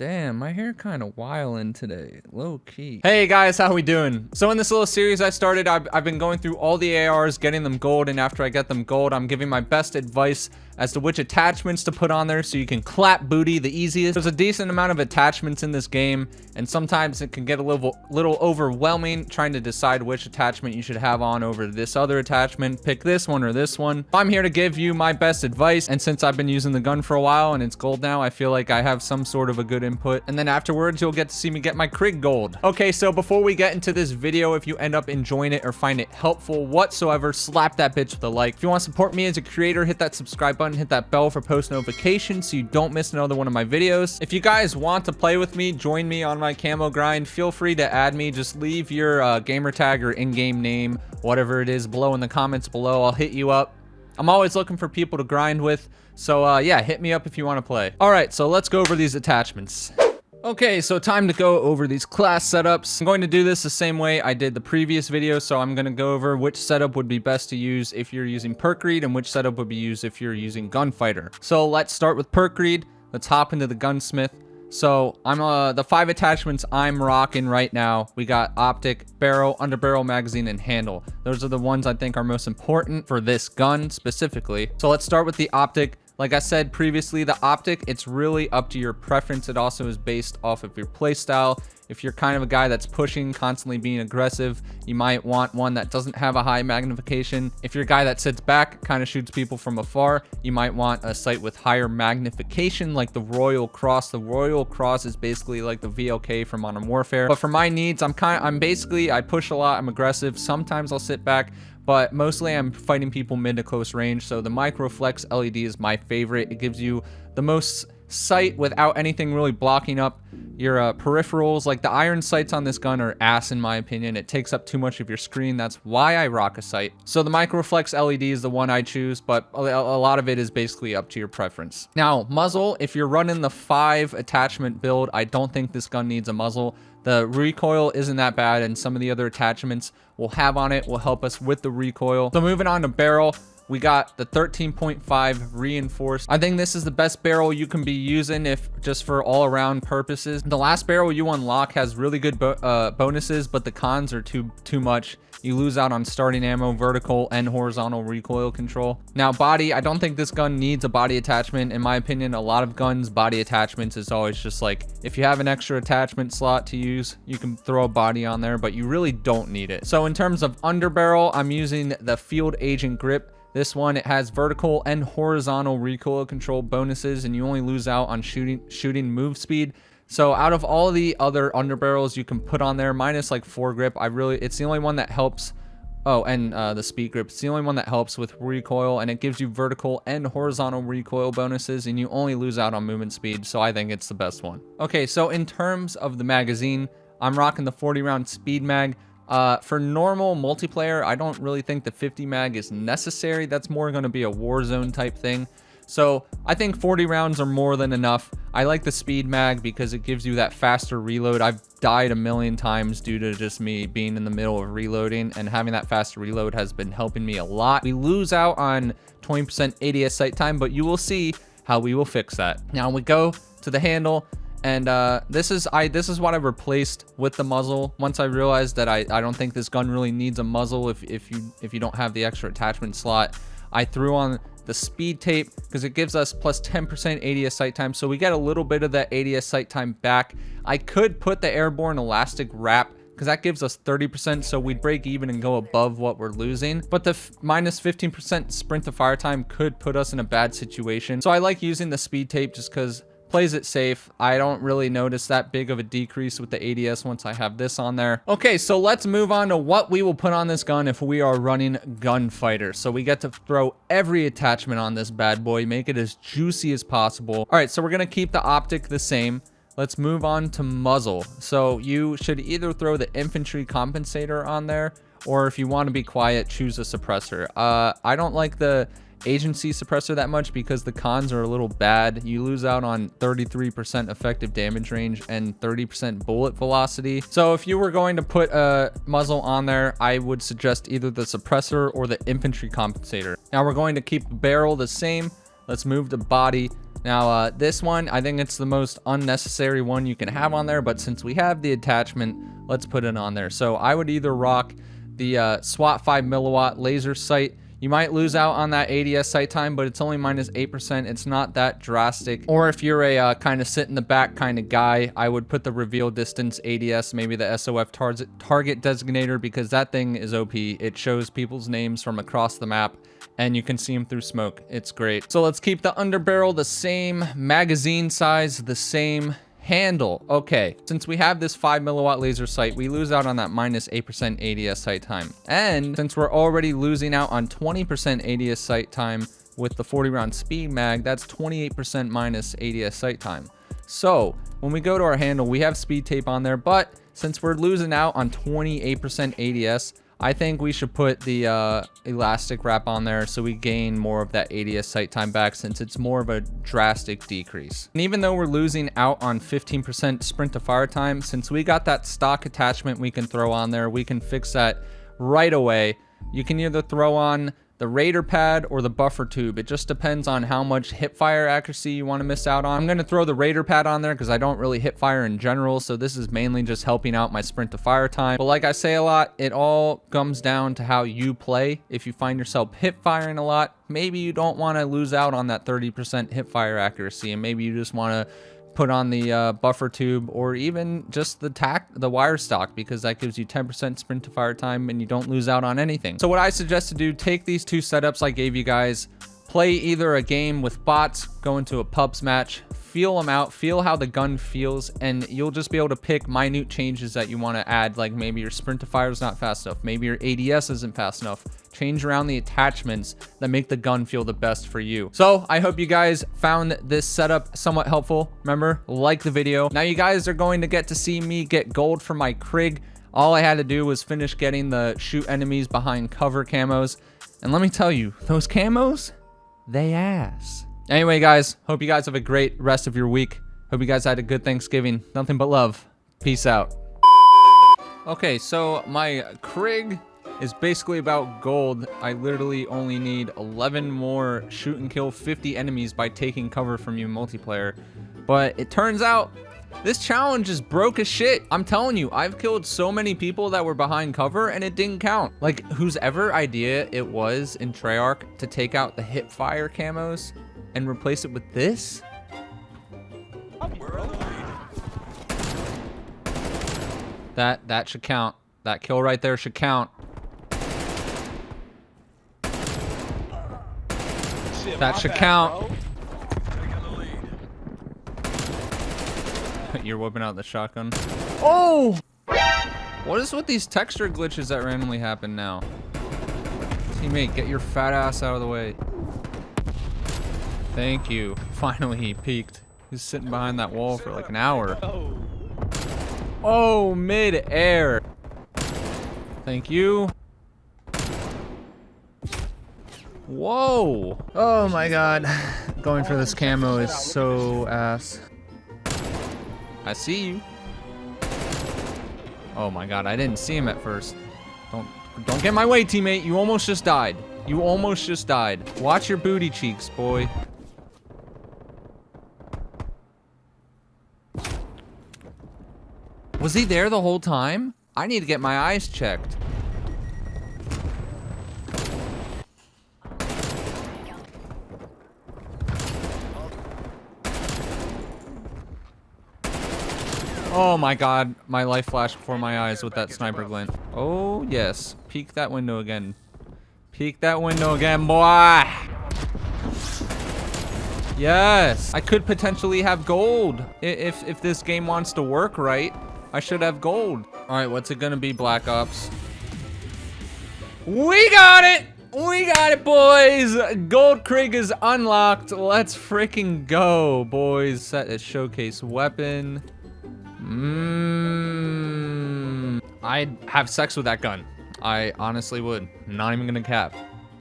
Damn, my hair kind of wildin' today, low key. Hey guys, how we doing? So in this little series I started, I've been going through all the ARs, getting them gold, and after I get them gold, I'm giving my best advice as to which attachments to put on there so you can clap booty the easiest. There's a decent amount of attachments in this game, and sometimes it can get a little overwhelming trying to decide which attachment you should have on over this other attachment. Pick this one or this one. I'm here to give you my best advice, and since I've been using the gun for a while and it's gold now, I feel like I have some sort of a good input, and then afterwards you'll get to see me get my Krig gold. Okay, so before we get into this video, if you end up enjoying it or find it helpful whatsoever, slap that bitch with a like. If you want to support me as a creator, hit that subscribe button, hit that bell for post notifications so you don't miss another one of my videos. If you guys want to play with me, join me on my camo grind, feel free to add me. Just leave your gamer tag or in-game name, whatever it is, below in the comments below. I'll hit you up. I'm always looking for people to grind with, so yeah, hit me up if you want to play. All right, so let's go over these attachments. Okay, so time to go over these class setups. I'm going to do this the same way I did the previous video, so I'm going to go over which setup would be best to use if you're using perk read and which setup would be used if you're using gunfighter. So let's start with perk read. Let's hop into the gunsmith. So I'm the 5 attachments I'm rocking right now. We got optic, barrel, underbarrel, magazine, and handle. Those are the ones I think are most important for this gun specifically. So let's start with the optic. Like I said previously, the optic, it's really up to your preference. It also is based off of your playstyle. If you're kind of a guy that's pushing, constantly being aggressive, you might want one that doesn't have a high magnification. If you're a guy that sits back, kind of shoots people from afar, you might want a sight with higher magnification, like the Royal Cross. The Royal Cross is basically like the VLK for Modern Warfare. But for my needs, I push a lot, I'm aggressive. Sometimes I'll sit back, but mostly I'm fighting people mid to close range. So the Microflex LED is my favorite. It gives you the most sight without anything really blocking up your peripherals. Like the iron sights on this gun are ass in my opinion. It takes up too much of your screen. That's why I rock a sight. So the Microflex LED is the one I choose, but a lot of it is basically up to your preference. Now muzzle, if you're running the 5 attachment build, I don't think this gun needs a muzzle. The recoil isn't that bad, and some of the other attachments we'll have on it will help us with the recoil. So moving on to barrel, we got the 13.5 reinforced. I think this is the best barrel you can be using if just for all around purposes. The last barrel you unlock has really good bonuses, but the cons are too much. You lose out on starting ammo, vertical and horizontal recoil control. Now body, I don't think this gun needs a body attachment. In my opinion, a lot of guns, body attachments is always just like, if you have an extra attachment slot to use, you can throw a body on there, but you really don't need it. So in terms of underbarrel, I'm using the Field Agent Grip. This one, it has vertical and horizontal recoil control bonuses, and you only lose out on shooting move speed. So out of all the other underbarrels you can put on there, minus like foregrip, it's the only one that helps. Oh, and the speed grip, it's the only one that helps with recoil, and it gives you vertical and horizontal recoil bonuses, and you only lose out on movement speed. So I think it's the best one. Okay, so in terms of the magazine, I'm rocking the 40 round speed mag. For normal multiplayer, I don't really think the 50 mag is necessary. That's more going to be a Warzone type thing. So I think 40 rounds are more than enough. I like the speed mag because it gives you that faster reload. I've died a million times due to just me being in the middle of reloading, and having that faster reload has been helping me a lot. We lose out on 20% ADS sight time, but you will see how we will fix that. Now we go to the handle. And this is what I replaced with the muzzle. Once I realized that I don't think this gun really needs a muzzle if you don't have the extra attachment slot, I threw on the speed tape because it gives us plus 10% ADS sight time. So we get a little bit of that ADS sight time back. I could put the airborne elastic wrap because that gives us 30%, so we'd break even and go above what we're losing. But the minus 15% sprint to fire time could put us in a bad situation. So I like using the speed tape just because plays it safe. I don't really notice that big of a decrease with the ADS once I have this on there. Okay, so let's move on to what we will put on this gun if we are running gunfighter. So we get to throw every attachment on this bad boy, make it as juicy as possible. All right, so we're gonna keep the optic the same. Let's move on to muzzle. So you should either throw the infantry compensator on there, or if you want to be quiet, choose a suppressor. I don't like the agency suppressor that much because the cons are a little bad. You lose out on 33% effective damage range and 30% bullet velocity. So if you were going to put a muzzle on there, I would suggest either the suppressor or the infantry compensator. Now we're going to keep the barrel the same. Let's move the body. Now, this one, I think it's the most unnecessary one you can have on there, but since we have the attachment, let's put it on there. So I would either rock the SWAT 5 milliwatt laser sight. You might lose out on that ADS sight time, but it's only minus 8%. It's not that drastic. Or if you're a kind of sit in the back kind of guy, I would put the reveal distance ADS, maybe the SOF target designator, because that thing is OP. It shows people's names from across the map, and you can see them through smoke. It's great. So let's keep the underbarrel the same, magazine size the same, handle. Okay, since we have this 5 milliwatt laser sight, we lose out on that minus 8% ADS sight time. And since we're already losing out on 20% ADS sight time with the 40 round speed mag, that's 28% minus ADS sight time. So when we go to our handle, we have speed tape on there, but since we're losing out on 28% ADS, I think we should put the elastic wrap on there so we gain more of that ADS sight time back, since it's more of a drastic decrease. And even though we're losing out on 15% sprint to fire time, since we got that stock attachment we can throw on there, we can fix that right away. You can either throw on the Raider pad or the buffer tube. It just depends on how much hip fire accuracy you want to miss out on. I'm going to throw the Raider pad on there because I don't really hip fire in general, so this is mainly just helping out my sprint to fire time. But like I say a lot, it all comes down to how you play. If you find yourself hip firing a lot, maybe you don't want to lose out on that 30% hip fire accuracy, and maybe you just want to put on the buffer tube, or even just the wire stock, because that gives you 10% sprint to fire time and you don't lose out on anything. So what I suggest to do, take these two setups I gave you guys, play either a game with bots, go into a pubs match, feel them out, feel how the gun feels, and you'll just be able to pick minute changes that you want to add, like maybe your sprint to fire is not fast enough, maybe your ADS isn't fast enough. Change around the attachments that make the gun feel the best for you. So I hope you guys found this setup somewhat helpful. Remember, like the video. Now you guys are going to get to see me get gold for my Krig. All I had to do was finish getting the shoot enemies behind cover camos. And let me tell you, those camos, they ass. Anyway, guys, hope you guys have a great rest of your week. Hope you guys had a good Thanksgiving. Nothing but love. Peace out. Okay, so my Krig is basically about gold. I literally only need 11 more shoot and kill 50 enemies by taking cover from you multiplayer. But it turns out this challenge is broke as shit. I'm telling you, I've killed so many people that were behind cover and it didn't count. Like, whose ever idea it was in Treyarch to take out the hip fire camos and replace it with this? That should count. That kill right there should count. That should count. You're whipping out the shotgun. Oh! What is with these texture glitches that randomly happen now? Teammate, get your fat ass out of the way. Thank you. Finally, he peeked. He's sitting behind that wall for like an hour. Oh, mid-air. Thank you. Whoa. Oh my god. Going for this camo is so ass. I see you. Oh my god, I didn't see him at first. Don't get in my way, teammate. You almost just died. You almost just died. Watch your booty cheeks, boy. Was he there the whole time? I need to get my eyes checked. Oh my god, my life flashed before my eyes with that sniper glint. Oh yes, peek that window again. Peek that window again, boy. Yes, I could potentially have gold. If this game wants to work right, I should have gold. All right, what's it gonna be, Black Ops? We got it! We got it, boys! Gold Krig is unlocked. Let's freaking go, boys. Set a showcase weapon. I'd have sex with that gun. I honestly would. Not even gonna cap.